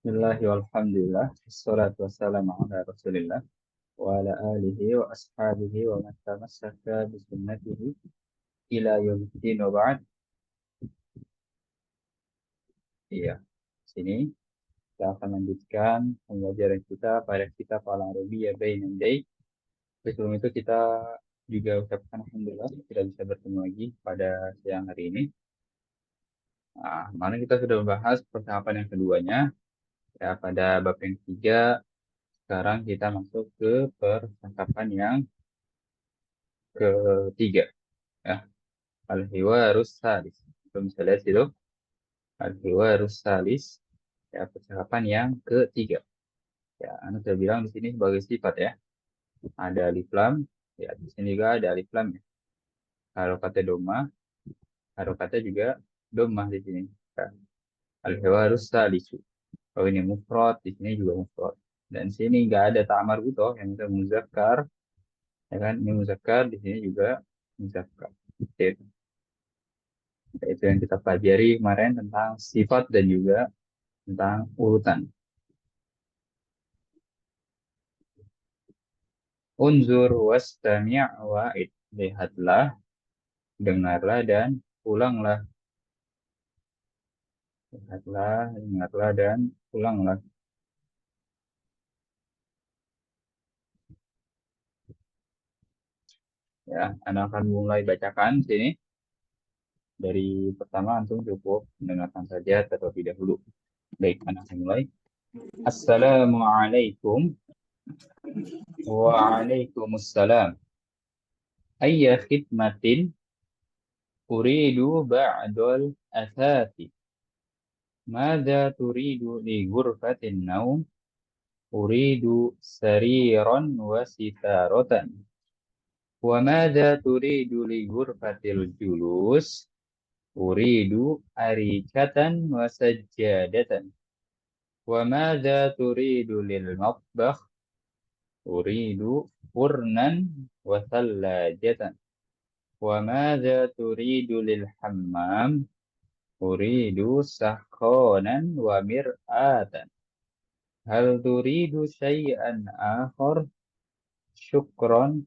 Bismillah walhamdulillah wassalatu wassalamu ala rasulillah wa ala alihi wa ashabihi wa man tamassaka bi sunnatihi ila yaumiddin wa ba'd. Iya, sini kita akan lanjutkan pembelajaran kita pada kitab Al-Arabiyyah Bainal Yaday. Sebelum itu kita juga ucapkan alhamdulillah kita bisa bertemu lagi pada siang hari ini. Nah, mana kita sudah membahas percakapan yang keduanya ya pada bab yang ketiga. Sekarang kita masuk ke percakapan yang ketiga ya, al-hiwarus salis. Belum bisa lihat situ, al-hiwarus salis ya, percakapan yang ketiga ya. Anda sudah bilang di sini sebagai sifat ya, ada alif lam ya, di sini juga ada alif lam ya. Harokatnya doma, harokatnya juga doma di sini ya. Al-hiwarus salisu, kalau ini mufrad di sini juga mufrad, dan sini nggak ada ta'amar butoh yang itu muzakkar ya kan, ini muzakkar di sini juga muzakkar. Itu yang kita pelajari kemarin tentang sifat dan juga tentang urutan. Unzur wastami' wa'id. Lihatlah, dengarlah, dan ulanglah. Lihatlah, dengarlah, dan ulanglah. Ya, Anda akan mulai bacakan sini. Dari pertama, antum cukup mendengarkan saja terlebih dahulu. Baik, Anda akan mulai. Assalamualaikum. Waalaikumsalam. Ayya khidmatin uridu ba'dal athati. ماذا تريد لغرفة النوم؟ أريد سريرا وستارة. وماذا تريد لغرفة الجلوس؟ أريد أريكة وسجادة. وماذا تريد للمطبخ؟ أريد فرنا وثلاجة. وماذا تريد للحمام؟ أريد سخانا ومرآة. هل تريد شيئا آخر؟ شكرا.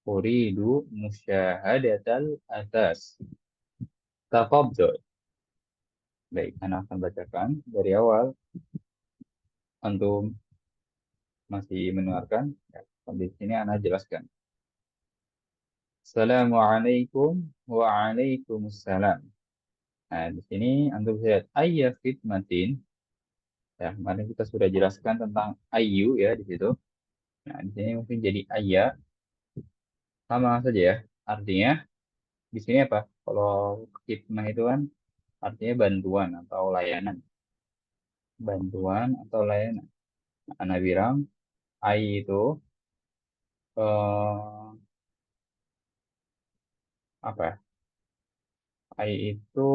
أريد مشاهدة الأثاث. تفضل. Baik, Anda akan bacakan dari awal. Antum masih mendengarkan? Ya, sampai sini Anda jelaskan. Assalamualaikum. Waalaikumsalam. Nah, di sini Antum bisa lihat ayya khidmatin. Ya, kemarin kita sudah jelaskan tentang ayu ya di situ. Nah, di sini mungkin jadi ayya. Sama saja ya. Artinya di sini apa? Kalau khidmah itu kan artinya bantuan atau layanan. Bantuan atau layanan. Anak bilang AI itu eh, apa ya? AI itu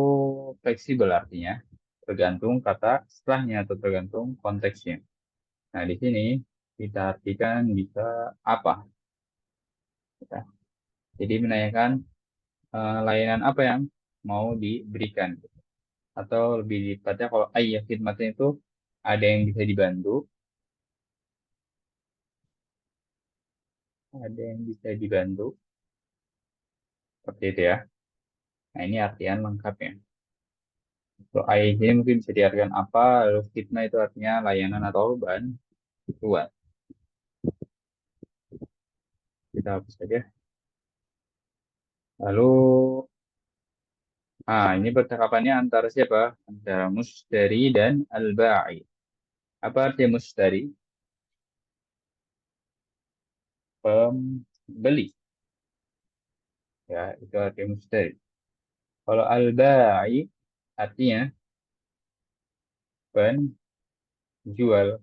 fleksibel artinya, tergantung kata setelahnya atau tergantung konteksnya. Nah, di sini kita artikan bisa apa? Ya. Jadi menanyakan layanan apa yang mau diberikan. Atau lebih tepatnya kalau ayah khidmatnya itu ada yang bisa dibantu, ada yang bisa dibantu, seperti itu ya. Nah, ini artian lengkapnya. Kalau ayah ini mungkin bisa diartikan apa, lalu khidmat itu artinya layanan atau bantuan. Kita hapus saja. Lalu, ini percakapannya antara siapa? Antara Mustari dan Al-Ba'i. Apa artinya Mustari? Pembeli. Ya, itu artinya Mustari. Kalau Al-Ba'i artinya penjual.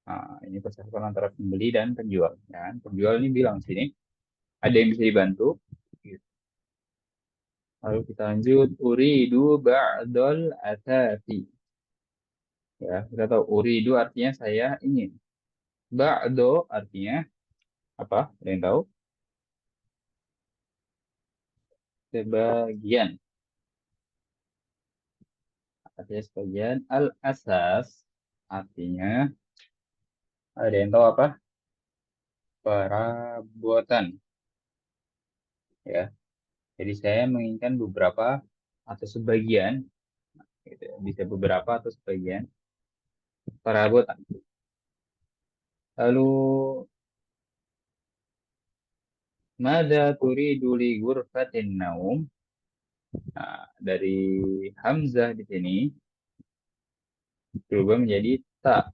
Nah, ini percakapan antara pembeli dan penjual. Ya, penjual ini bilang sini, ada yang bisa dibantu. Lalu kita lanjut, uridu ba'dol atati. Ya, kita tahu uridu artinya saya ingin. Ba'do artinya apa? Ada yang tahu? Sebagian. Artinya sebagian. Al-asas. artinya ada yang tahu apa? Perabotan, ya. Jadi saya menginginkan beberapa atau sebagian, gitu ya. Bisa beberapa atau sebagian perabotan. Lalu mada turidu li ghurfatin naum? Nah, dari Hamzah di sini berubah menjadi ta.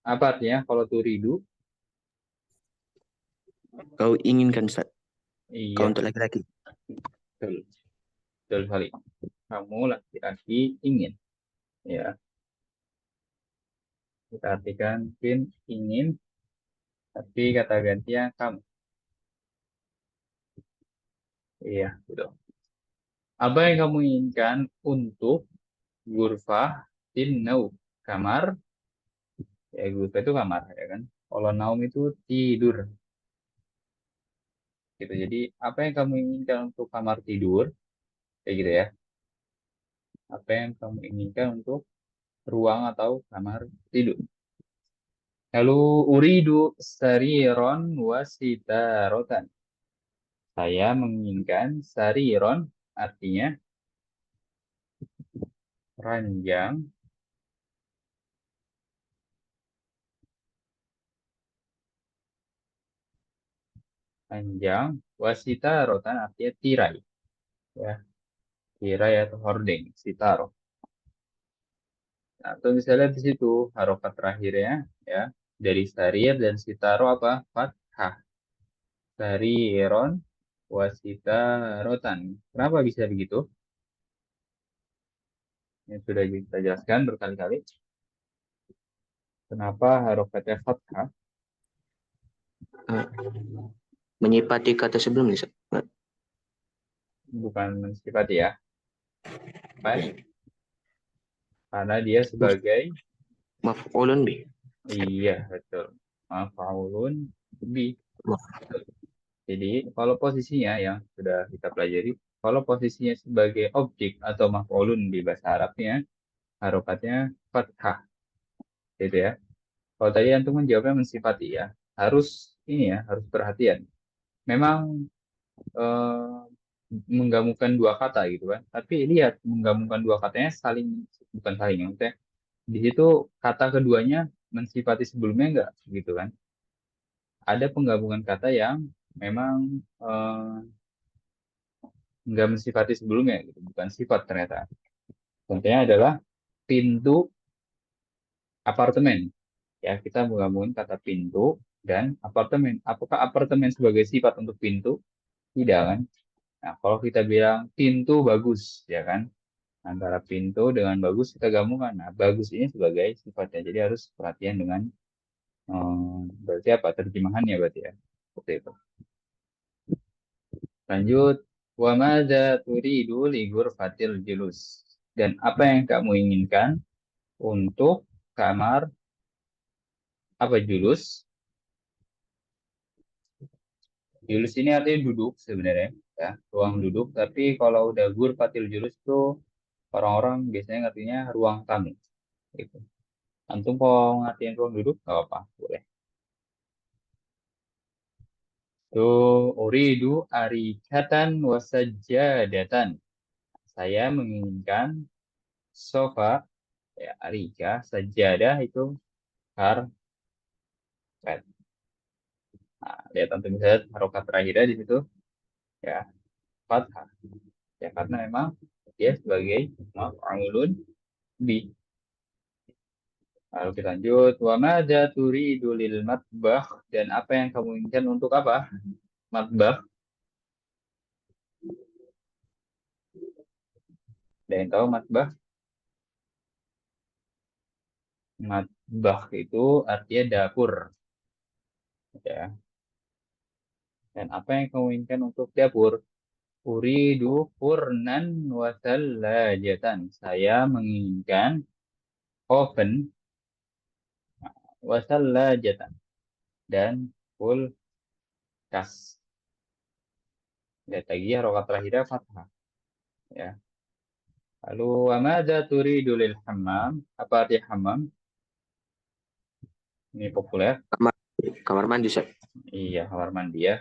Apa artinya kalau turidu? Kau inginkan, Ustaz. Kau Iya, untuk laki-laki. betul. Betul sekali. Kamu laki-laki ingin. Ya, kita artikan mungkin ingin, tapi kata gantinya kamu. Iya, betul. Apa yang kamu inginkan untuk ghurfah nau? Kamar, ya ghurfah itu kamar, ya kan? Kalau naum itu tidur. Gitu. Jadi, apa yang kamu inginkan untuk kamar tidur? Kayak gitu ya. Apa yang kamu inginkan untuk ruang atau kamar tidur? Lalu uridu sariron wasitarotan. Saya menginginkan sariron artinya ranjang, ranjang, wasitarotan artinya tirai, ya, tirai atau hordeng, sitaro. Nah, atau misalnya di situ harokat terakhirnya, ya, dari sarir dan sitaro apa? Fathah. Sariron wasitarotan. Kenapa bisa begitu? Yang sudah kita jelaskan berkali-kali. Kenapa harokatnya fathah? Ah, menyipati kata sebelumnya, Ustaz. Bukan mensifati ya. Baik. Karena dia sebagai, Maf'ulun bih. iya betul, maf'ulun bi. Maf- Jadi kalau posisinya yang sudah kita pelajari, kalau posisinya sebagai objek atau maf'ulun di bahasa Arabnya, harokatnya fathah, gitu ya. Kalau tadi antum menjawabnya mensifati ya, harus ini ya, harus perhatian. Memang eh, menggabungkan dua kata gitu kan. Tapi lihat menggabungkan dua katanya saling, bukan saling ya, maksudnya di situ kata keduanya mensifati sebelumnya enggak gitu kan. Ada penggabungan kata yang memang enggak mensifati sebelumnya gitu, bukan sifat ternyata. Contohnya adalah pintu apartemen. Ya, kita menggabungkan kata pintu dan apartemen. Apakah apartemen sebagai sifat untuk pintu? Tidak kan? Nah, kalau kita bilang pintu bagus, ya kan? Antara pintu dengan bagus kita gabungkan. Nah, bagus ini sebagai sifatnya. Jadi harus perhatian dengan berarti apa? Terjemahannya berarti ya. Seperti itu. Lanjut. Wa madza turidu li ghurfatil julus? Dan apa yang kamu inginkan untuk kamar apa julus? Julus ini artinya duduk sebenarnya, ya, ruang duduk. Tapi kalau udah ghurfatil julus itu orang-orang biasanya ngertinya ruang tamu. Gitu. Antum kalau ngertiin ruang duduk nggak apa-apa, boleh. Tuh, uridu arikatan wasajadatan. Saya menginginkan sofa, ya, arika, sajadah itu karpet. Nah, lihat antum bisa lihat harokat terakhirnya di situ, ya, fathah. Ya, karena memang dia sebagai maf'ulun bi. Lalu kita lanjut. Wa madza turidu lil matbah? Dan apa yang kamu inginkan untuk apa? Matbah. Ada yang tahu matbah? Matbah itu artinya dapur. Ya. Dan apa yang kamu inginkan untuk dapur? Uridu furnan wa thallajatan. Saya menginginkan oven wa thallajatan dan kulkas. Lihat lagi harokat terakhirnya fathah. Ya. Lalu, wa madza turidu lil hammam? Apa arti hammam? Ini populer. Kamar, kamar mandi, Ustaz. Iya, kamar mandi ya.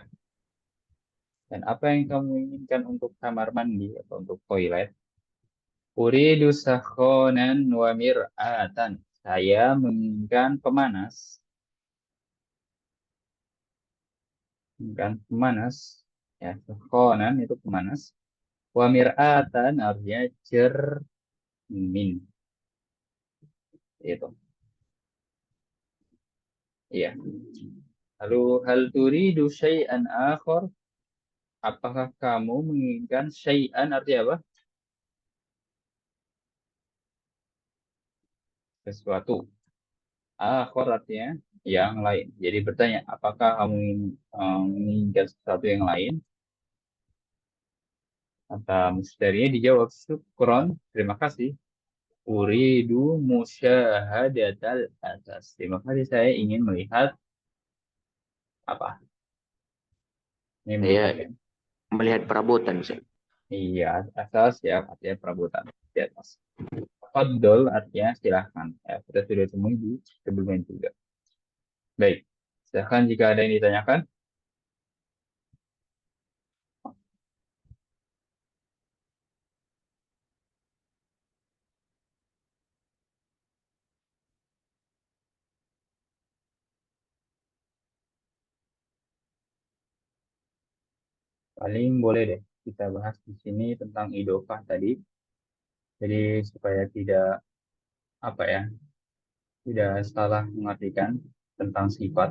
Dan apa yang kamu inginkan untuk kamar mandi atau untuk toilet? Uridu sakhonan wa mir'atan. Saya menginginkan pemanas. Menginginkan pemanas. Ya, sakhonan itu pemanas. Wa mir'atan artinya cermin. Itu. Iya. Lalu hal turidu syai'an akhar? Apakah kamu menginginkan syai'an artinya apa? Sesuatu. Akhar artinya yang lain. Jadi bertanya, apakah kamu menginginkan sesuatu yang lain? Kata mustarinya dijawab, syukron, terima kasih. Uridu musyahadatal atas. Terima kasih, saya ingin melihat apa? Ini melihat Saya ya. melihat perabotan, Ustaz. Iya, atas ya, artinya perabotan di atas. Fadol artinya silahkan. Ya, kita sudah temui di sebelumnya juga. Baik, silahkan jika ada yang ditanyakan. Paling boleh deh kita bahas di sini tentang idofah tadi. Jadi supaya tidak apa ya, tidak salah mengartikan tentang sifat.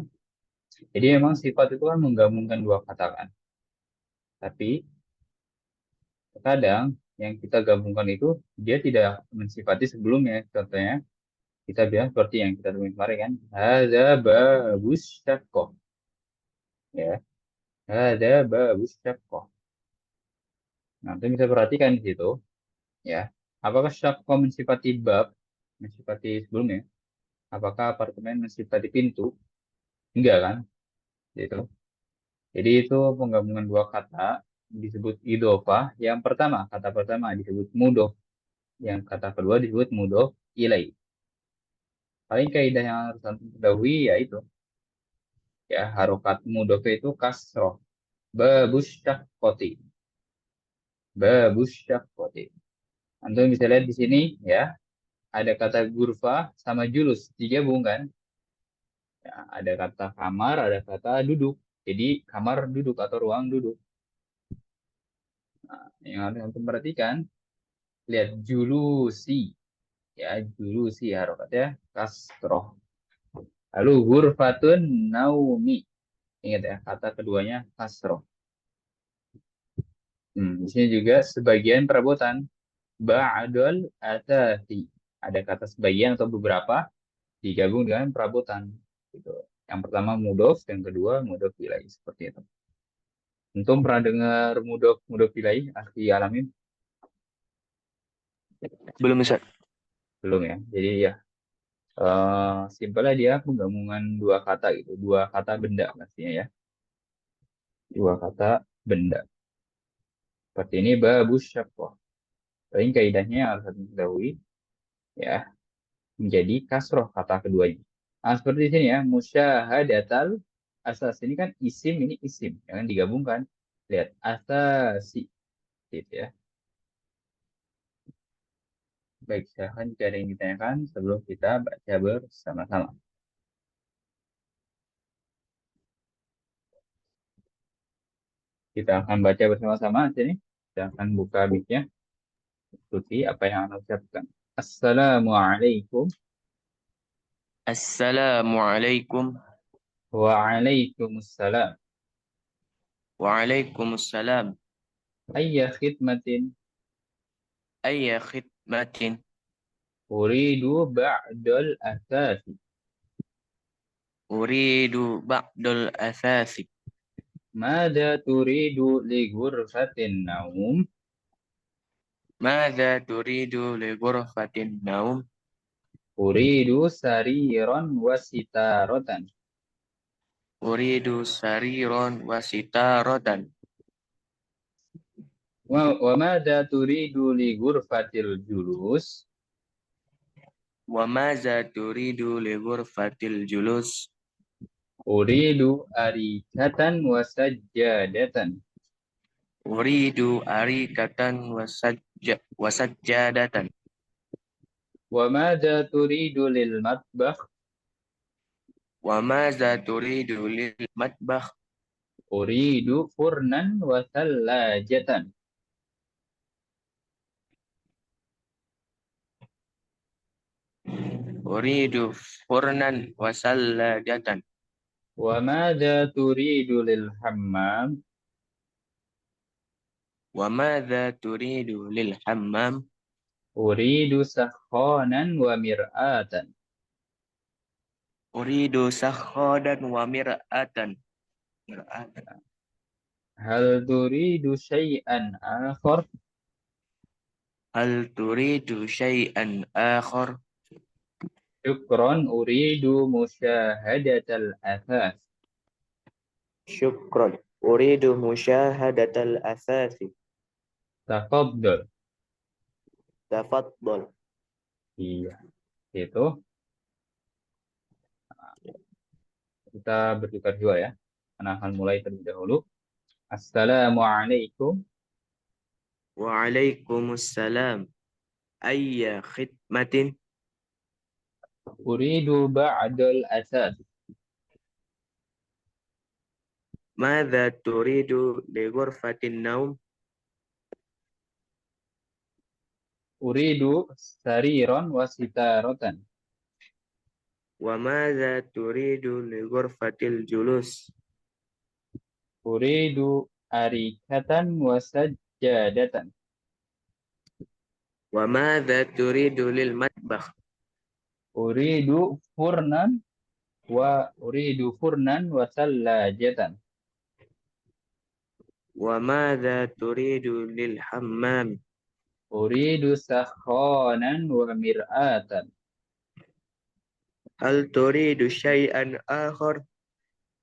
Jadi memang sifat itu kan menggabungkan dua kata kan. Tapi terkadang yang kita gabungkan itu dia tidak mensifati sebelumnya. Contohnya kita bilang seperti yang kita tulis kemarin kan. Hadza babus syaqqah. Ya, hadza babus syaqqah. Nah, itu bisa perhatikan di situ. Ya, apakah syaqqah mensifati bab, mensifati sebelumnya? Apakah apartemen mensifati pintu? Enggak kan? Gitu. Jadi itu penggabungan dua kata disebut idofah. Yang pertama, kata pertama disebut mudof. Yang kata kedua disebut mudof ilai. Paling kaidah yang harus antum ketahui yaitu ya harokat mudof itu kasroh. Babus syakkoti. Babus syakkoti. Antum bisa lihat di sini ya, ada kata gurfa sama julus digabung kan? Ya, ada kata kamar, ada kata duduk. Jadi kamar duduk atau ruang duduk. Nah, yang harus antum perhatikan, lihat julusi. Ya, julusi harokatnya kasroh. Lalu hurfatun naumi. Ingat ya, kata keduanya kasroh. Di sini juga sebagian perabotan. Ba'dol atati. Ada kata sebagian atau beberapa digabung dengan perabotan. Gitu. Yang pertama mudof, yang kedua mudof ilaih. Seperti itu. Antum pernah dengar mudof ilaih, arti alamin? Belum, Ustaz. Belum ya. Jadi ya, simpelnya dia penggabungan dua kata gitu. Dua kata benda pastinya ya. Dua kata benda. Seperti ini babus syaqqah. Paling kaidahnya harus diketahui ya menjadi kasroh kata keduanya. Nah, seperti di sini ya, musyahadatal asas ini kan isim, ini isim, jangan digabungkan. Lihat asasi gitu ya. Baik, silahkan jika ada yang ditanyakan sebelum kita baca bersama-sama. Kita akan baca bersama-sama di sini. Kita akan buka mic-nya, ikuti apa yang Anda ucapkan. Assalamualaikum. Assalamualaikum. Waalaikumsalam. Waalaikumsalam. Ayya khidmatin. Ayya khidmatin. Uridu ba'dal asasi. Uridu ba'dul asasi. Mada turidu li ghurfatin naum? Mada turidu li ghurfatin naum? Uridu sariran wasitaratan. Uridu sariron wa sitaratan. Wa madza turidu li ghurfatil julus? Wa maza turidu li ghurfatil julus? Uridu arikatan wa sajjadatan. Uridu arikatan wasajjadatan. Wa madza turidu lil matbakh? Wa maza turidu lil matbakh? Uridu furnan wa thallajatan. Uridu furnan wasallajatan. Wa madza turidu lil hammam? Wa maza turidu lil hammam? Uridu sakhanan wa mir'atan. Uridu sakhadan wa mir'atan. Mir'atan. Hal turidu syai'an akhar? Hal turidu syai'an akhar? Syukran uridu musyahadatal athas. Syukran. Uridu musyahadatal asasi. Tafadhal. Tafaddal. Iya, itu kita bertukar dua ya. Karena akan mulai terlebih dahulu. Assalamualaikum. Waalaikumsalam. Ayya khidmatin? Uridu ba'dal asas. Madza turidu li ghurfatin naum? Uridu sariran wa sitaratan. Wa madza turidu li ghurfatil julus? Uridu arikatan wa sajjadatan. Wa madza turidu lil matbakh? Uridu furnan wa thallajatan. Wa madza turidu lil hammam? Uridu sakhanan wa mir'atan. Hal turidu syai'an akhar?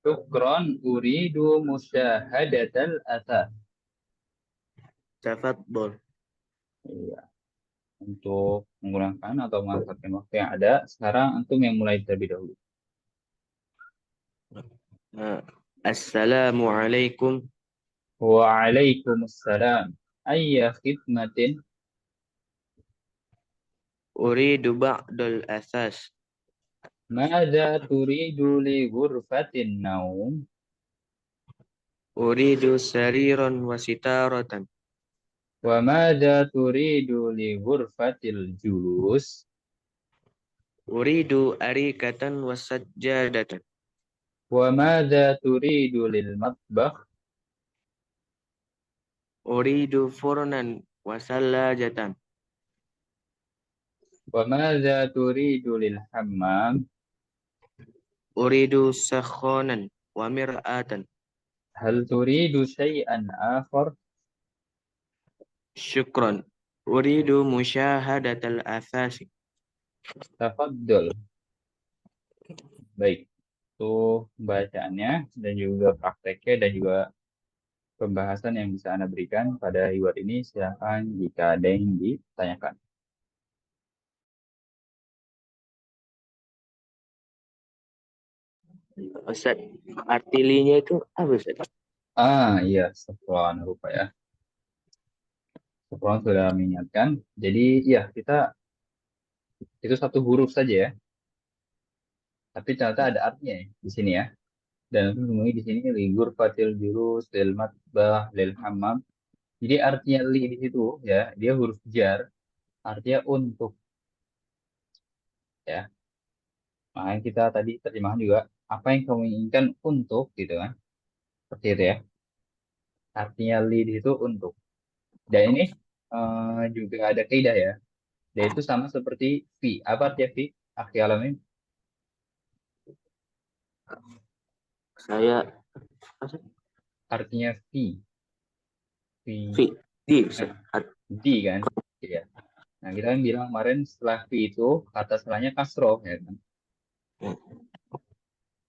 Syukran uridu musyahadatal athas. Tafaddal. Iya. Untuk menggunakan atau memanfaatkan waktu yang ada, sekarang antum yang mulai terlebih dahulu. Assalamualaikum. Waalaikumsalam. Ayya khidmatin? Uridu ba'dal asas. Madza turidu li ghurfatin naum? Uridu sariran wa sitaratan. Wa madza turidu li ghurfatil julus? Uridu arikatan wa sajjadatan. Wa madza turidu lil matbakh? Uridu furnan wa sallajatan. Wa madza turidu lil hammam? Uridu sakhonan wa mir'atan. Hal turidu syai'an akhar? Syukran. Uridu musyahadatal asasi. Tafadhol. Baik, itu bacaannya dan juga prakteknya dan juga pembahasan yang bisa Anda berikan pada reward ini. Silakan jika ada yang ditanyakan. Ustaz, arti linya itu apa Ustaz? Iya, Safwan lupa ya. Safwan sudah mengingatkan. Jadi, ya kita itu satu huruf saja ya. Tapi ternyata ada artinya ya, di sini ya. Dan itu temui di sini ligur fatil jurus lil matbah lil hammam. Jadi artinya li di situ ya, dia huruf jar, artinya untuk ya. Makanya kita tadi terjemahan juga apa yang kamu inginkan untuk gitu kan. Seperti itu ya. Artinya li di situ untuk. Dan ini juga ada kaidah ya. Dan itu sama seperti fi. Apa artinya fi? Akhi alamin. Saya Artinya fi. Fi. fi di Nah, Ustaz. di kan. Iya. Nah, kita kan bilang kemarin setelah fi itu kata setelahnya kasroh ya kan.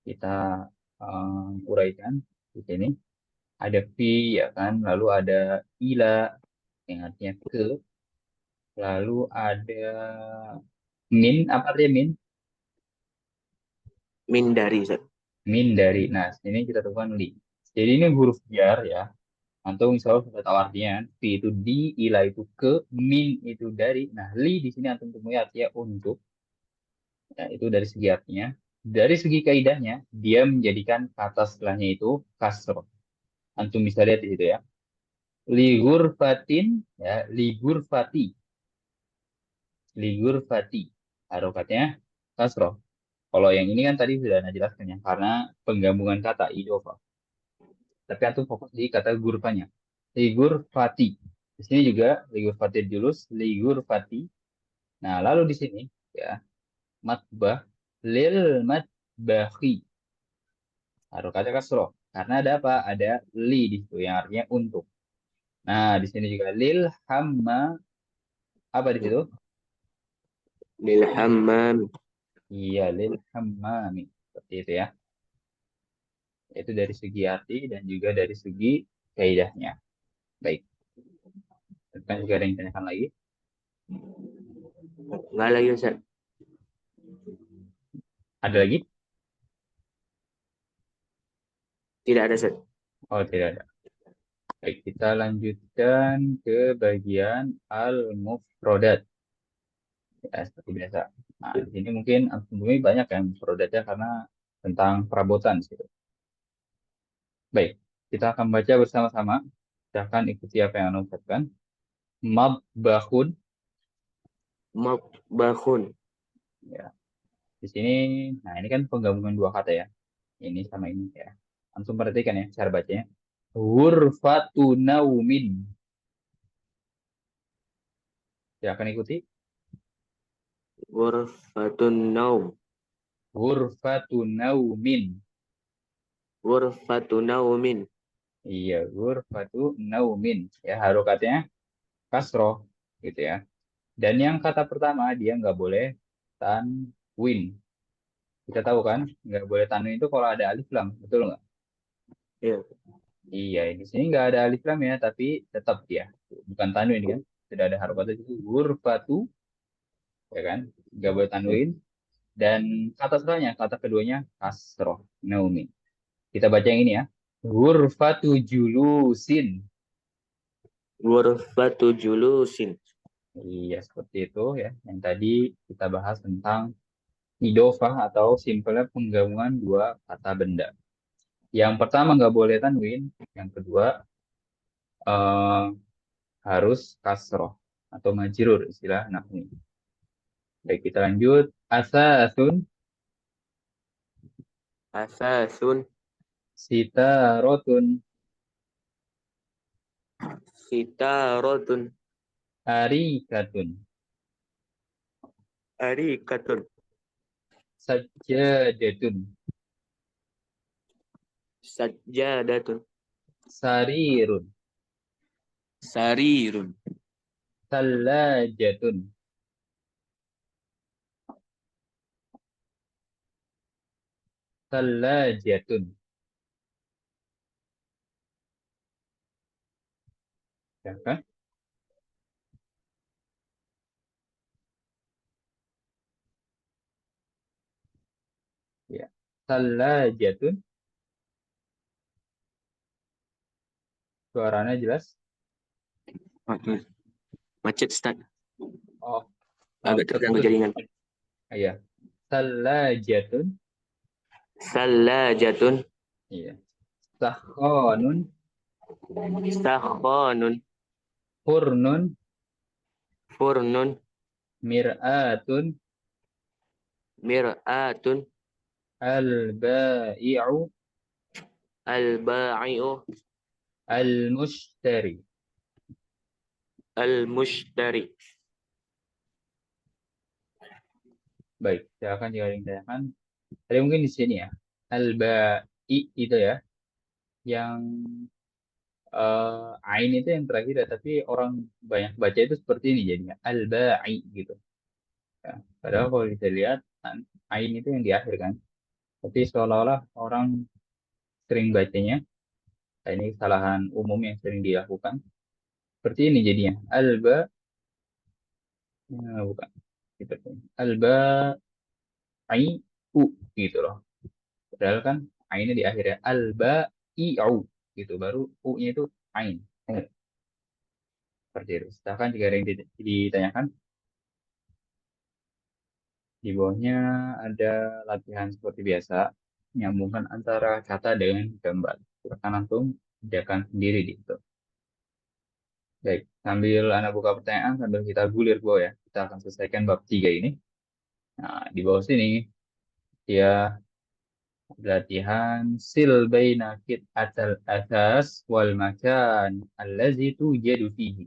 Kita uraikan di sini. Ada fi ya kan, lalu ada ila. yang artinya ke. Lalu ada min, apa artinya min? Min dari, Ustaz. Min dari. Nah, sini kita temukan li. Jadi ini huruf jar ya. Antum misalnya sudah tahu artinya, kan? Fi itu di, ila itu ke, min itu dari. Nah, li di sini antum temui artinya untuk. Ya, itu dari segi artinya. Dari segi kaidahnya, dia menjadikan kata setelahnya itu kasroh. Antum bisa lihat di situ ya. Ligur fatin, ya, ligur fati, ligur fati. Harokatnya kasroh. Kalau yang ini kan tadi sudah Anda jelaskan ya, karena penggabungan kata idofa. Tapi antum fokus di kata gurfanya. Ligur fati. Di sini juga ligur fati julus, ligur fati. Nah, lalu di sini ya matbah lil matbahi. Harokatnya kasroh. Karena ada apa? Ada li di situ yang artinya untuk. Nah, di sini juga lil hamma apa di situ? Lil hammam. Iya, lil hammami. Seperti itu ya. Itu dari segi arti dan juga dari segi kaidahnya. Baik. Kan juga ada yang ditanyakan lagi. Enggak lagi, Ustaz. Ada lagi? Tidak ada, Ustaz. Oh, tidak ada. Baik, kita lanjutkan ke bagian al-mufrodat. Ya, seperti biasa. Nah, di sini mungkin sebelumnya banyak yang mufrodatnya karena tentang perabotan. Gitu. Baik, kita akan baca bersama-sama. Silahkan ikuti apa yang Anda ucapkan. Mabbahun. Matbahun. Ya, di sini, nah ini kan penggabungan dua kata ya. Ini sama ini ya. Langsung perhatikan ya cara bacanya. Ghurfatu naumin. Silahkan ikuti. Ghurfatun naum. Ghurfatu naumin. Ghurfatu naumin. Iya, ghurfatu naumin. Ya, harokatnya kasroh gitu ya. Dan yang kata pertama dia nggak boleh tanwin. Kita tahu kan, nggak boleh tanwin itu kalau ada alif lam, betul nggak? Ya. Iya, di sini nggak ada alif lam ya, tapi tetap dia bukan tanwin kan. Tidak ada harokat itu ghurfatu, ya kan? Nggak boleh tanwin. Dan kata setelahnya, kata keduanya kasroh, naumin. Kita baca yang ini ya. Ghurfatu julusin. Ghurfatu julusin. Iya, seperti itu ya. Yang tadi kita bahas tentang idofah atau simpelnya penggabungan dua kata benda. Yang pertama nggak boleh tanwin, yang kedua eh, harus kasroh atau majrur istilah nahwu. Baik, kita lanjut. Asasun, Asasun. sitarotun, Sitarotun. arikatun, Arikatun. sajjadatun, Sajjadatun. sarirun, Sarirun. tallajatun. Tallajatun. Ya kan? Ya. Tallajatun. Suaranya jelas? Waduh, macet, Ustaz. Oh, Agak terganggu terputus. jaringan. Iya. Tallajatun. Salajatun. Iya. Sakhonun. Sakhonun. Furnun. Furnun. Mir'atun. Mir'atun. Al-ba'i'u. Al-ba'i'u. Al-mushtari. Al-mushtari. Baik, silakan jika ada yang ditanyakan. Tadi mungkin di sini ya. Al-ba'i itu ya. Yang ain itu yang terakhir ya. Tapi orang banyak baca itu seperti ini jadinya. Al-ba'i gitu. Ya. Padahal kalau kita lihat, ain itu yang di akhir kan. Tapi seolah-olah orang sering bacanya. Nah, ini kesalahan umum yang sering dilakukan. Seperti ini jadinya. Alba, bukan. Seperti ini. Alba, ai, u. Gitu loh. Padahal kan ainnya di akhirnya. Alba, i, au. Gitu. Baru u-nya itu ain. Seperti itu. Silahkan jika ada yang ditanyakan. Di bawahnya ada latihan seperti biasa. Menyambungkan antara kata dengan gambar. Silakan langsung kerjakan sendiri di itu. Baik, sambil Anda buka pertanyaan, sambil kita gulir bawah ya. Kita akan selesaikan bab 3 ini. Nah, di bawah sini, ya latihan sil baina kit atal atas wal makan allazi tujadu fihi.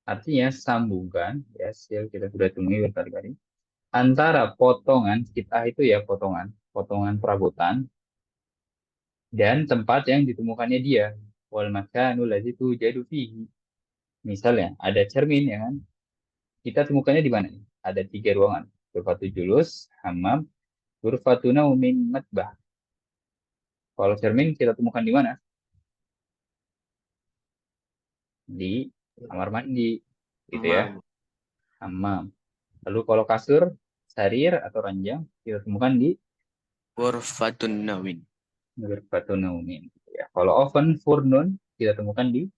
Artinya sambungkan, ya sil kita sudah temui berkali-kali. Antara potongan, kita itu ya potongan, potongan perabotan, dan tempat yang ditemukannya dia. Wal makanul allazi tujadu fihi. Misalnya, ada cermin ya kan? Kita temukannya di mana nih? Ada 3 ruangan. Ghurfatul julus, hammam, ghurfatun naumin, matbah. Kalau cermin kita temukan di mana? Di kamar mandi, gitu ya. Hammam. Hammam. Lalu kalau kasur, sarir atau ranjang kita temukan di Ghurfatun nawin. ghurfatun naumin. Gitu ya. Kalau oven, furnun kita temukan di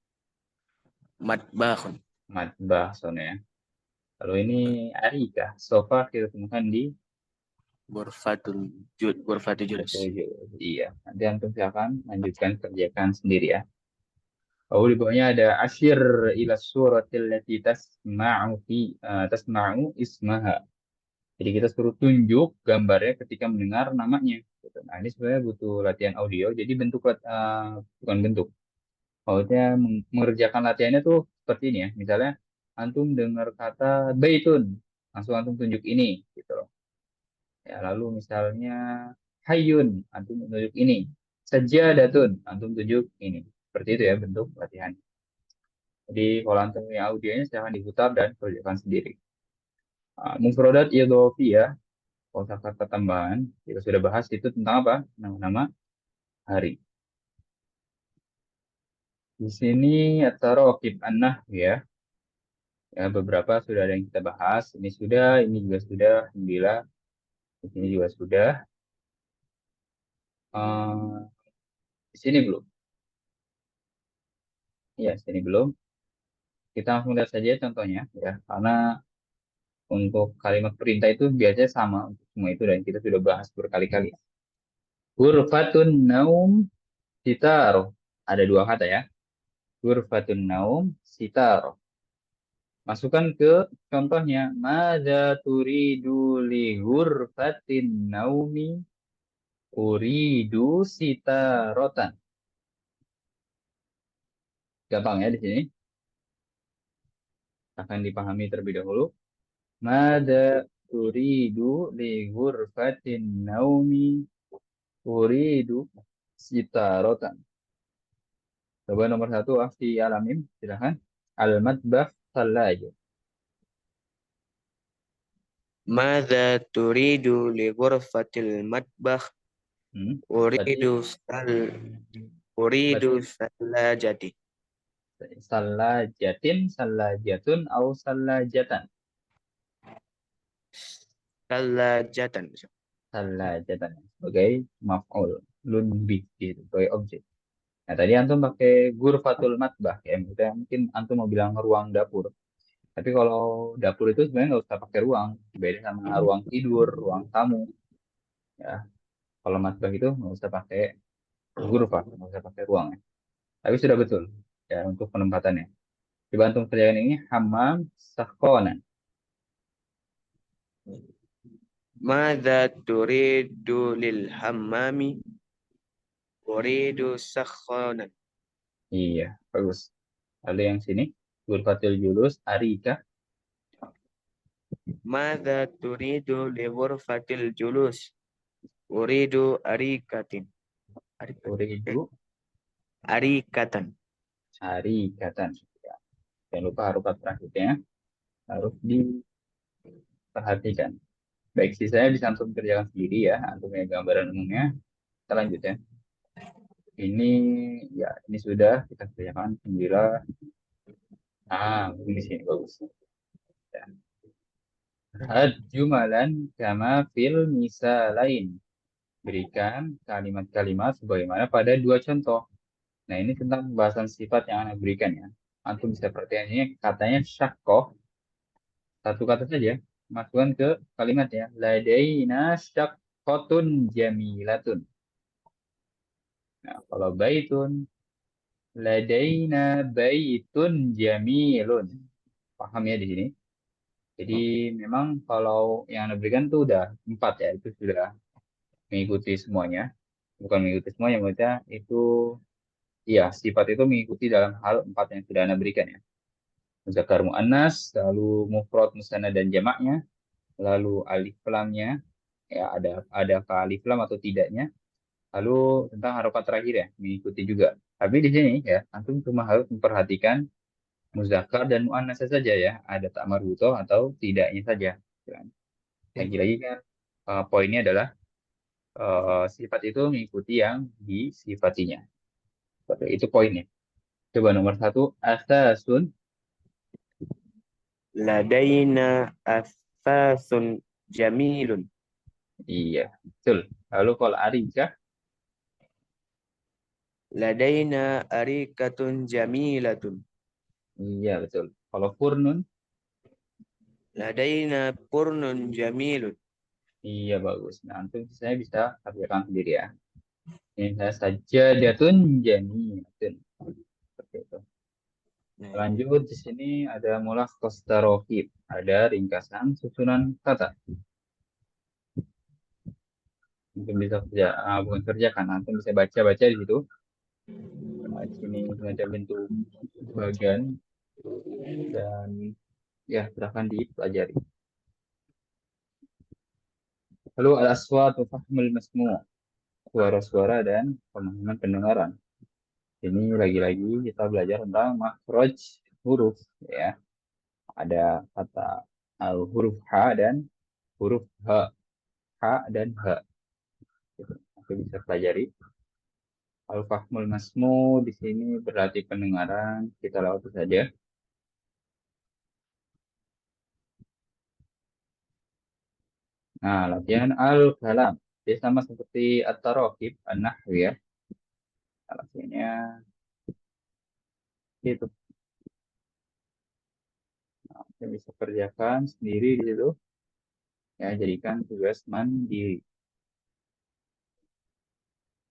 Matbakhun. matbah, soalnya ya. Kalau ini arika, sofa kita temukan di Ghurfatul julus. iya. Nanti antum silakan lanjutkan kerjakan sendiri ya. Lalu di bawahnya ada asyir ila suratil lati tasma'u ismaha. Jadi kita suruh tunjuk gambarnya ketika mendengar namanya. Gitu. Nah, ini sebenarnya butuh latihan audio. Jadi bukan bentuk. Maksudnya mengerjakan latihannya tuh seperti ini ya. Misalnya antum dengar kata baitun, langsung antum tunjuk ini gitu loh. Ya, lalu misalnya hayun, antum tunjuk ini. Sajadatun, antum tunjuk ini. Seperti itu ya bentuk latihan. Jadi kalau antum punya audionya silahkan diputar dan kerjakan sendiri. Mufrodat idhofiyah, kosakata tambahan, kita sudah bahas itu tentang apa? Nama-nama hari. Di sini atau rokib anah ya. Ya, beberapa sudah ada yang kita bahas. Ini sudah, ini juga sudah. Alhamdulillah, di sini juga sudah. Eh, di sini belum. Ya, di sini belum. Kita langsung lihat saja contohnya ya. Karena untuk kalimat perintah itu biasanya sama untuk semua itu dan kita sudah bahas berkali-kali. Ghurfatun naum sitaroh. Ada 2 kata ya. Ghurfatun naum sitaroh. Masukkan ke contohnya. Mada turidu li ghurfatin naumi uridu sitarotan. Gampang ya di sini. Akan dipahami terlebih dahulu. Mada turidu li ghurfatin naumi uridu sitarotan. Coba nomor 1 aksi alamin. Silahkan. Al-matbah sallaja. Mada turidu li ghurfatil matbakh? Hmm. Berarti Uridu sal Uridu berarti salajati. sallajatin, sallajatun, au sallajatan. Salajatan. Sallajatan sebagai maf'ul lunbih gitu, sebagai objek. Nah, tadi antum pakai ghurfatul matbah ya, maksudnya mungkin antum mau bilang ruang dapur. Tapi kalau dapur itu sebenarnya nggak usah pakai ruang, beda sama ruang tidur, ruang tamu. Ya, kalau matbah itu nggak usah pakai ghurfah, nggak usah pakai ruang ya. Tapi sudah betul ya untuk penempatannya. Coba antum kerjakan ini hammam sakona. Mada turidu lil hammami? Uridu sakhonan. Iya, bagus. Lalu yang sini, ghurfatul julus, arika, Mada turidu li ghurfatil julus? Uridu arikatin. uridu, Arikatan. arikatan. Ya, jangan lupa harokat terakhirnya harus diperhatikan. Baik, sisanya bisa antum kerjakan sendiri ya. Antum punya gambaran umumnya. Kita lanjut ya. Ini ya ini sudah kita kerjakan. Alhamdulillah Di sini bagus. Ya. Had jumalan kama fil misalain. Berikan kalimat-kalimat sebagaimana pada dua contoh. Nah, ini tentang pembahasan sifat yang Anda berikan ya. Antum bisa perhatikan ini katanya syakoh, satu kata saja. Masukkan ke kalimatnya. Ladaina syakkotun jamilatun. Nah, kalau baitun, ladaina baitun jamilun. Paham ya di sini? Jadi memang kalau yang Anda berikan itu udah empat ya, itu sudah mengikuti semuanya. Bukan mengikuti semuanya, maksudnya itu, iya, sifat itu mengikuti dalam hal empat yang sudah Anda berikan ya. Muzakkar muannas, lalu mufrad musanna dan jamaknya, lalu alif lamnya, ya ada ke alif lam atau tidaknya, lalu tentang harokat terakhir ya mengikuti juga. Tapi di sini ya antum cuma harus memperhatikan muzakkar dan muannas saja ya, ada tak marbutoh atau tidaknya saja. Lagi-lagi kan poinnya adalah sifat itu mengikuti yang disifatinya. Oke, itu poinnya. Coba nomor satu, asasun. لدينا أثاث جميل. Iya, betul. Lalu kalau arika, لدينا أريكة جميلة. iya betul. Kalau furnun, لدينا قرن جميل. iya bagus. Nah, antum saya bisa kerjakan sendiri ya. Ini saya saja jatun jamiatun. Seperti itu. Nah, Lanjut di sini ada mulak kostarofib. Ada ringkasan susunan kata. Antum bisa kerja, bukan kerjakan. Antum bisa baca-baca di situ. Nah, di sini ada bentuk bagan dan ya silahkan dipelajari. Lalu al-aswatu fahmul masmu'. Suara-suara dan pemahaman pendengaran. Ini lagi-lagi kita belajar tentang makhraj huruf ya. Ada kata huruf H dan huruf H, H dan H. Gitu. Aku bisa pelajari. Al-fahmul masmu di sini berarti pendengaran. Kita lewati saja. Nah, latihan al-kalam. Dia sama seperti at-taraqib, an-nahwi ya. Latihannya itu. Nah, kita bisa kerjakan sendiri di situ. Ya, jadikan tugas mandiri.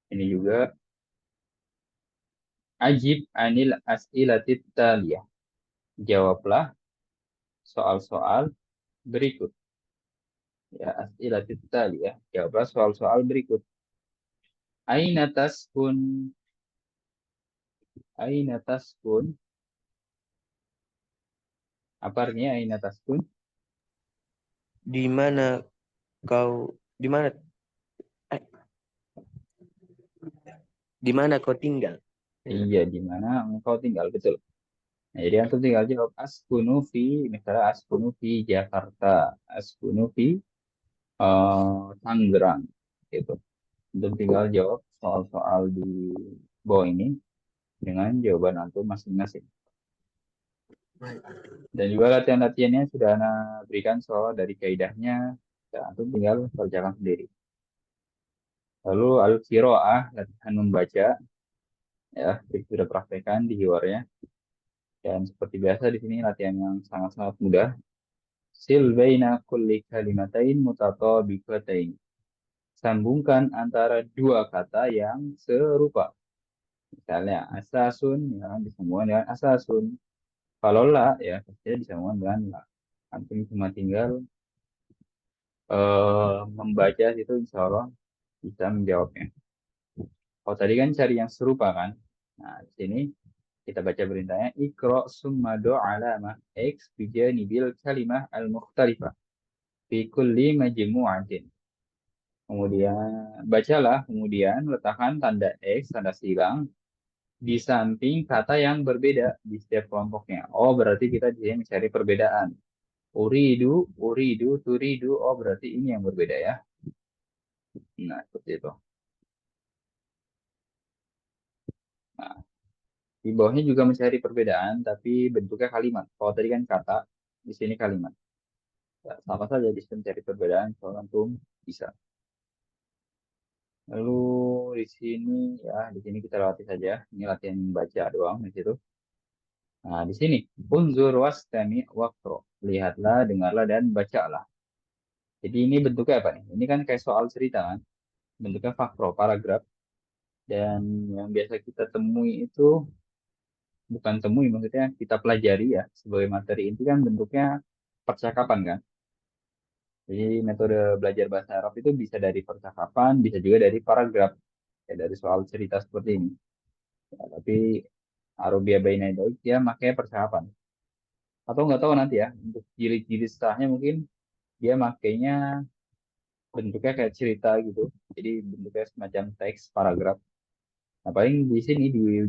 Ini juga ajib anil as'ilatit taliyah. Jawablah soal-soal berikut. Ya, as'ilatit taliyah. Jawablah soal-soal berikut. Aina taskun? Aina taskun? Apa artinya aina taskun? di mana kau di mana eh, di mana kau tinggal? Iya, di mana engkau tinggal? Betul. Nah, jadi antum tinggal jawab askunu fi, misalnya askunu fi Jakarta, askunu fi Tangerang, gitu. Antum tinggal jawab soal-soal di bawah ini dengan jawaban antum masing-masing. Dan juga latihan-latihannya sudah Ana berikan soal dari kaidahnya, dan antum tinggal kerjakan sendiri. Lalu al-qiraah, latihan membaca, ya, kita sudah praktekkan di luarnya. Dan seperti biasa di sini latihan yang sangat-sangat mudah. Sil baina kulli kalimatain mutatabiqatain. Sambungkan antara dua kata yang serupa. Misalnya asasun, ya, disambungkan dengan asasun. Kalau la, ya, pasti disambungkan dengan la. Antum cuma tinggal membaca itu, insya Allah bisa menjawabnya. Kalau tadi kan cari yang serupa kan. Nah, di sini kita baca perintahnya. Ikro summa do alamah X bijanibil kalimah al-mukhtalifah. Fi kulli majmu'atin. Kemudian bacalah, kemudian letakkan tanda X, tanda silang di samping kata yang berbeda di setiap kelompoknya. Oh, berarti kita di sini mencari perbedaan. Uridu, uridu, turidu. Oh, berarti ini yang berbeda ya. Nah, seperti itu. Nah, Di bawahnya juga mencari perbedaan, tapi bentuknya kalimat. Kalau tadi kan kata, di sini kalimat. Ya, sama saja di sini mencari perbedaan, kalau antum bisa. Lalu di sini ya, di sini kita latih saja. Ini latihan baca doang di situ. Nah, di sini unzur wastami waqro. Lihatlah, dengarlah dan bacalah. Jadi ini bentuknya apa nih? Ini kan kayak soal cerita kan. Bentuknya fakro, paragraf. Dan yang biasa kita temui itu bukan temui, maksudnya kita pelajari ya sebagai materi inti kan bentuknya percakapan kan. Jadi metode belajar bahasa Arab itu bisa dari percakapan, bisa juga dari paragraf, ya dari soal cerita seperti ini. Ya, tapi Arabia Baina itu dia makanya percakapan. Atau nggak tahu nanti ya, untuk jilid-jilid setelahnya mungkin dia makainya bentuknya kayak cerita gitu. Jadi bentuknya semacam teks, paragraf. Nah, paling di sini di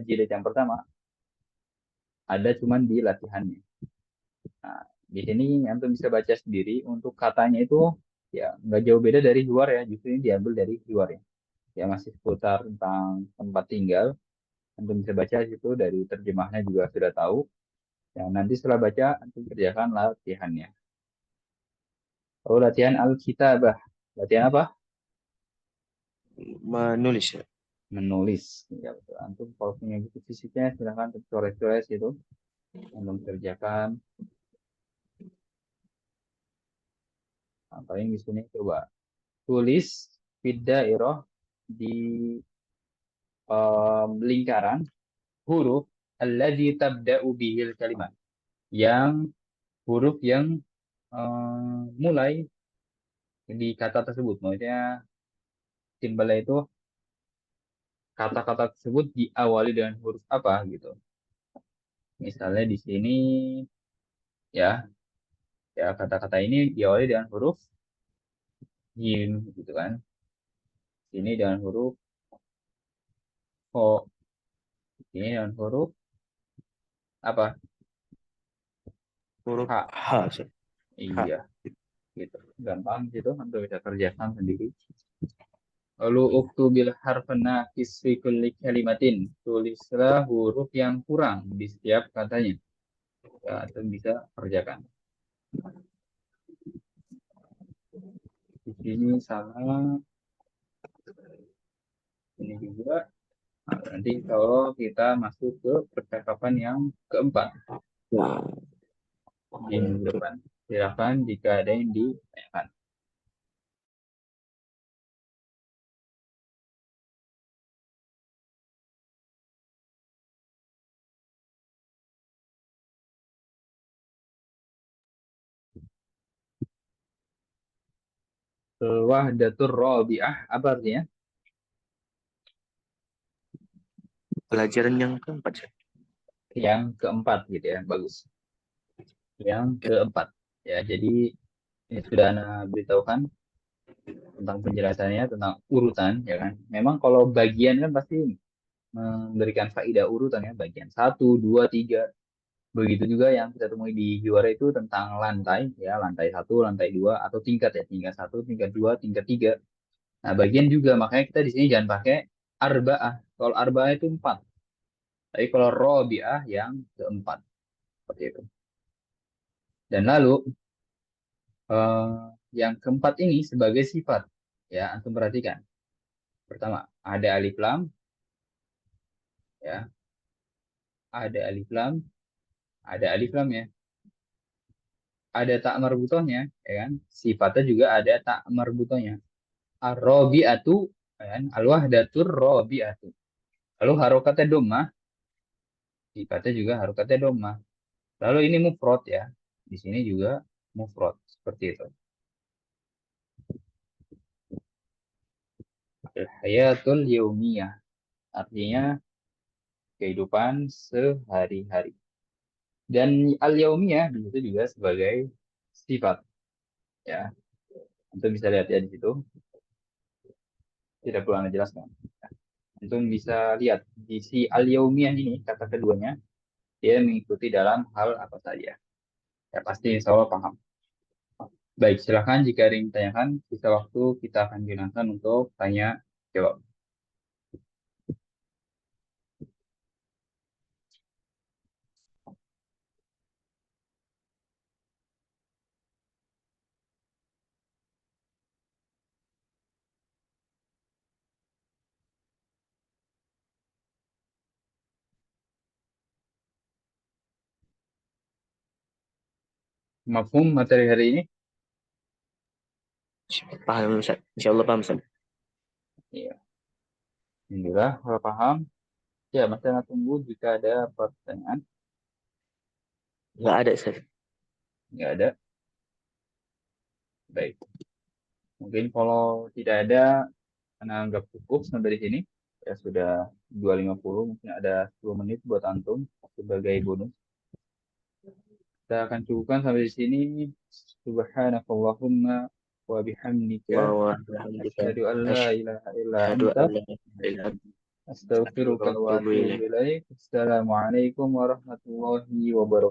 jilid yang pertama ada cuman di latihannya. Nah, di sini antum bisa baca sendiri untuk katanya itu ya nggak jauh beda dari luar ya, justru ini diambil dari luar ya. Ya masih seputar tentang tempat tinggal. Antum bisa baca di situ dari terjemahnya juga sudah tahu. Yang nanti setelah baca antum kerjakan latihannya. Oh, latihan Alkitabah. Latihan apa? Menulis ya. Menulis. Ya, betul. Antum kalau punya buku fisiknya silahkan coret-coret itu. Antum kerjakan. Apa yang di sini coba tulis daerah di lingkaran huruf alladzi tabda'u bihil kalimat. Yang huruf yang mulai di kata tersebut. Maksudnya simbolnya itu kata-kata tersebut diawali dengan huruf apa gitu. Misalnya di sini ya, ya kata-kata ini diawali dengan huruf jim gitu kan. Ini dengan huruf ho, ini dengan huruf apa? Huruf H. H. H. Iya, gitu. Gampang gitu, Anda bisa kerjakan sendiri. Lalu uktubil harfana fi kulli kalimatin. Tulislah huruf yang kurang di setiap katanya. Ya, itu bisa kerjakan. Di sini salah, ini juga. Nah, nanti kalau kita masuk ke percakapan yang keempat Nah, di minggu depan. Silakan jika ada yang ditanyakan. Wahdatur Rabi'ah apa artinya? pelajaran yang keempat ya. Yang keempat gitu ya, bagus. Yang keempat. Ya, jadi ini sudah Anda beritahukan tentang penjelasannya, tentang urutan, ya kan. Memang kalau bagian kan pasti memberikan faedah urutan ya, bagian satu, dua, tiga. Begitu juga yang kita temui di juara itu tentang lantai, ya lantai satu, lantai dua, atau tingkat ya, tingkat satu, tingkat dua, tingkat tiga. Nah, bagian juga, makanya kita di sini jangan pakai arba'ah. Kalau arba'ah itu empat, tapi kalau robi'ah yang keempat, seperti itu. Dan lalu eh, yang keempat ini sebagai sifat, ya antum perhatikan. Pertama, ada alif lam, ya, ada alif lam, ada alif lam ya, ada tak marbutohnya, ya kan? Sifatnya juga ada tak marbutohnya. Ar-robi'atu, ya kan? Al-wahdatur robi'atu. Lalu harokatnya domah, sifatnya juga harokatnya domah. Lalu ini mufrad ya. Di sini juga mufrad seperti itu. Al-hayatul yaumiyah artinya kehidupan sehari-hari. Dan al-yaumiyah di situ juga sebagai sifat ya. Untuk bisa lihat ya di situ. Tidak perlu Anda jelaskan. Untuk bisa lihat di si al-yaumiyah ini kata keduanya dia mengikuti dalam hal apa saja. Ya pasti insya Allah paham. Baik, silakan jika ada yang ditanyakan, sisa waktu kita akan gunakan untuk tanya jawab. Mafhum materi hari ini? Paham Ustaz. Insyaallah paham Ustaz. Iya. Alhamdulillah, kalau paham. Ya, masih akan tunggu jika ada pertanyaan. Enggak ada Ustaz. Nggak ada. Baik. Mungkin kalau tidak ada, karena anggap cukup sampai di sini. Ya sudah 2.50, mungkin ada 10 menit buat antum sebagai bonus. Kita akan cukupkan sampai di sini. Subhanakallahumma wa bihamdika Wa alhamdulillah. asyhadu an la ilaha illa Asyhadu anta an la ilaha illa anta astaghfiruka astaghfiruka wa wa atubu atubu ilaik. ilaik. Assalamualaikum warahmatullahi wabarakatuh.